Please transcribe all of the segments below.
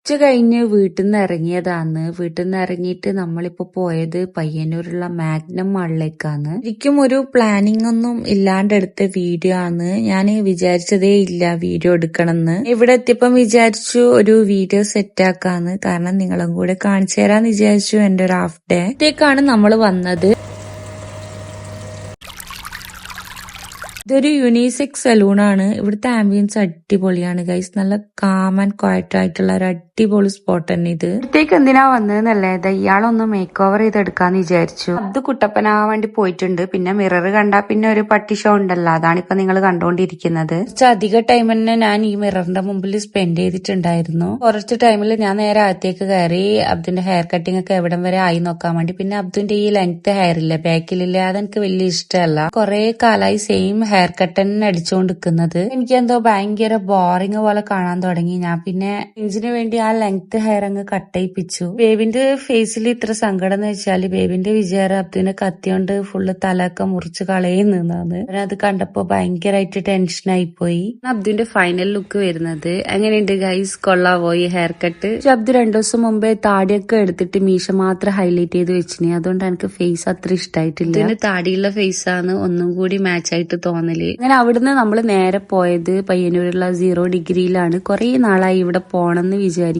ഉച്ച കഴിഞ്ഞ് വീട്ടിൽ നിന്ന് ഇറങ്ങിയതാന്ന്. വീട്ടിൽ നിന്ന് ഇറങ്ങിയിട്ട് നമ്മളിപ്പോ പോയത് പയ്യന്നൂരുള്ള മാഗ്നം മാളിലേക്കാണ്. ശരിക്കും ഒരു പ്ലാനിങ് ഒന്നും ഇല്ലാണ്ട് എടുത്ത വീഡിയോ ആണ്. ഞാൻ വിചാരിച്ചതേ ഇല്ല വീഡിയോ എടുക്കണമെന്ന്. ഇവിടെ എത്തിയപ്പം വിചാരിച്ചു ഒരു വീഡിയോ സെറ്റ് ആക്കാന്ന്. കാരണം നിങ്ങളും കൂടെ കാണിച്ചു തരാന്ന് വിചാരിച്ചു. എന്റെ ഒരു ഹാഫ് ഡേ ത്തേക്കാണ് നമ്മൾ വന്നത്. ഇതൊരു യുനിസെക്സ് സലൂണാണ്. ഇവിടുത്തെ ആംബിയൻസ് അടിപൊളിയാണ് ഗൈസ്. നല്ല കാം ആൻഡ് ക്വയറ്റ് ആയിട്ടുള്ള ഒരു അടിപൊളി സ്പോട്ട് തന്നെ ഇത്. ഇവിടത്തേക്ക് എന്തിനാ വന്നതെന്നല്ലേ, ഇയാളൊന്ന് മേക്ക് ഓവർ ചെയ്തെടുക്കാന്ന് വിചാരിച്ചു. അത് കുട്ടപ്പനാവാൻ വേണ്ടി പോയിട്ടുണ്ട്. പിന്നെ മിറർ കണ്ടാ പിന്നെ ഒരു പട്ടി ഷോ ഉണ്ടല്ലോ, അതാണിപ്പോ നിങ്ങൾ കണ്ടോണ്ടിരിക്കുന്നത്. കുറച്ച് അധിക ടൈം തന്നെ ഞാൻ ഈ മിററിന്റെ മുമ്പിൽ സ്പെൻഡ് ചെയ്തിട്ടുണ്ടായിരുന്നു. കുറച്ച് ടൈമിൽ ഞാൻ നേരെ അകത്തേക്ക് കയറി അബ്ദുന്റെ ഹെയർ കട്ടിംഗ് ഒക്കെ എവിടം വരെ ആയി നോക്കാൻ വേണ്ടി. പിന്നെ അബ്ദുന്റെ ഈ ലെങ്ത് ഹെയർ ഇല്ലേ ബാക്കിലില്ലേ, അതെനിക്ക് വലിയ ഇഷ്ടമല്ല. കുറെ കാലമായി സെയിം ഹെയർ കട്ട് തന്നെ അടിച്ചുകൊണ്ടിരിക്കുന്നത്. എനിക്കെന്തോ ഭയങ്കര ബോറിങ് പോലെ കാണാൻ തുടങ്ങി. ഞാൻ പിന്നെ ഇഞ്ചിന് വേണ്ടി ആ ലെങ്ത് ഹെയർ അങ്ങ് കട്ടയിപ്പിച്ചു. ബേബിന്റെ ഫേസിൽ ഇത്ര സങ്കടം എന്ന് വെച്ചാല് ബേബിന്റെ വിചാരം അബ്ദുവിനെ കത്തിയോണ്ട് ഫുള്ള് തലയൊക്കെ മുറിച്ച് കളയുന്നതാണ്. അത് കണ്ടപ്പോ ഭയങ്കരമായിട്ട് ടെൻഷനായി പോയി. അബ്ദുവിന്റെ ഫൈനൽ ലുക്ക് വരുന്നത് എങ്ങനെയുണ്ട് ഗൈസ്, കൊള്ളാവോ ഈ ഹെയർ കട്ട്? അബ്ദു 2 ദിവസം മുമ്പേ താടിയൊക്കെ എടുത്തിട്ട് മീശ മാത്രം ഹൈലൈറ്റ് ചെയ്ത് വെച്ചിന്. അതുകൊണ്ട് എനിക്ക് ഫേസ് അത്ര ഇഷ്ടമായിട്ടില്ല. ഇതിന് താടിയുള്ള ഫേസ് ആണ് ഒന്നും കൂടി മാച്ച് ആയിട്ട് തോന്നല്. അങ്ങനെ അവിടുന്ന് നമ്മൾ നേരെ പോയത് പയ്യന്നൂരുള്ള 0 ഡിഗ്രിയിലാണ്. കുറെ നാളായി ഇവിടെ പോണെന്ന് വിചാരിക്കുന്നത്.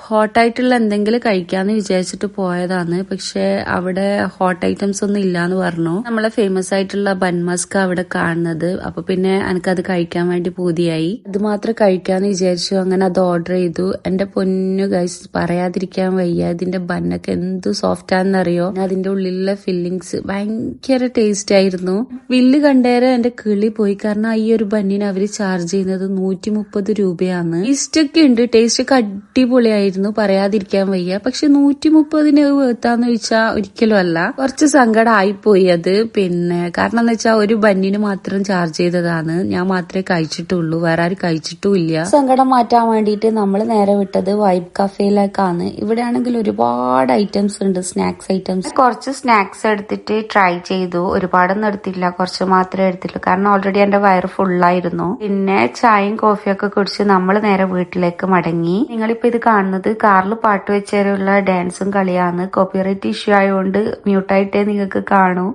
ഹോട്ടായിട്ടുള്ള എന്തെങ്കിലും കഴിക്കാന്ന് വിചാരിച്ചിട്ട് പോയതാണ്. പക്ഷെ അവിടെ ഹോട്ട് ഐറ്റംസ് ഒന്നും ഇല്ലാന്ന് പറഞ്ഞു. നമ്മളെ ഫേമസ് ആയിട്ടുള്ള ബൺമസ്ക് അവിടെ കാണുന്നത്. അപ്പൊ പിന്നെ എനിക്കത് കഴിക്കാൻ വേണ്ടി പൂതിയായി. അത് മാത്രം കഴിക്കാന്ന് വിചാരിച്ചു. അങ്ങനെ അത് ഓർഡർ ചെയ്തു. എന്റെ പൊന്നു ഗൈസ്, പറയാതിരിക്കാൻ വയ്യ. ഇതിന്റെ ബന്നൊക്കെ എന്ത് സോഫ്റ്റ് ആണെന്നറിയോ. അതിന്റെ ഉള്ളിലുള്ള ഫില്ലിങ്സ് ഭയങ്കര ടേസ്റ്റ് ആയിരുന്നു. ബില്ല് കണ്ടേരം എന്റെ കിളി പോയി. കാരണം ഈ ഒരു ബന്നിന് അവര് ചാർജ് ചെയ്യുന്നത് 130 രൂപയാണ്. ടേസ്റ്റ് ഒക്കെ ഉണ്ട്, ടേസ്റ്റ് ഒക്കെ അടിപൊളിയായിരുന്നു, പറയാതിരിക്കാൻ വയ്യ. പക്ഷെ 130 വേർത്താന്ന് ചോദിച്ചാൽ ഒരിക്കലും അല്ല. കുറച്ച് സങ്കടമായി പോയി അത്. പിന്നെ കാരണം എന്ന് വെച്ചാൽ ഒരു ബന്നിന് മാത്രം ചാർജ് ചെയ്തതാണ്. ഞാൻ മാത്രമേ കഴിച്ചിട്ടുള്ളൂ, വേറെ ആരും കഴിച്ചിട്ടും ഇല്ല. സങ്കടം മാറ്റാൻ വേണ്ടിയിട്ട് നമ്മൾ നേരെ വിട്ടത് വൈബ് കഫേയിലേക്കാണ്. ഇവിടെ ആണെങ്കിൽ ഒരുപാട് ഐറ്റംസ് ഉണ്ട്, സ്നാക്സ് ഐറ്റംസ്. കുറച്ച് സ്നാക്സ് എടുത്തിട്ട് ട്രൈ ചെയ്തു. ഒരുപാടൊന്നും എടുത്തില്ല, കുറച്ച് മാത്രമേ എടുത്തിട്ടുള്ളൂ. കാരണം ഓൾറെഡി എന്റെ വയറ് ഫുള്ളായിരുന്നു. പിന്നെ ചായയും കോഫിയൊക്കെ കുടിച്ച് നമ്മൾ നേരെ വീട്ടിലേക്ക് മടങ്ങി. നിങ്ങളിപ്പോ ഇത് കാണുന്നത് കാറിൽ പാട്ട് വെച്ചുള്ള ഡാൻസും കളിയാണ്. കോപ്പിറൈറ്റ് ഇഷ്യൂ ആയതുകൊണ്ട് മ്യൂട്ടായിട്ടേ നിങ്ങൾക്ക് കാണൂ.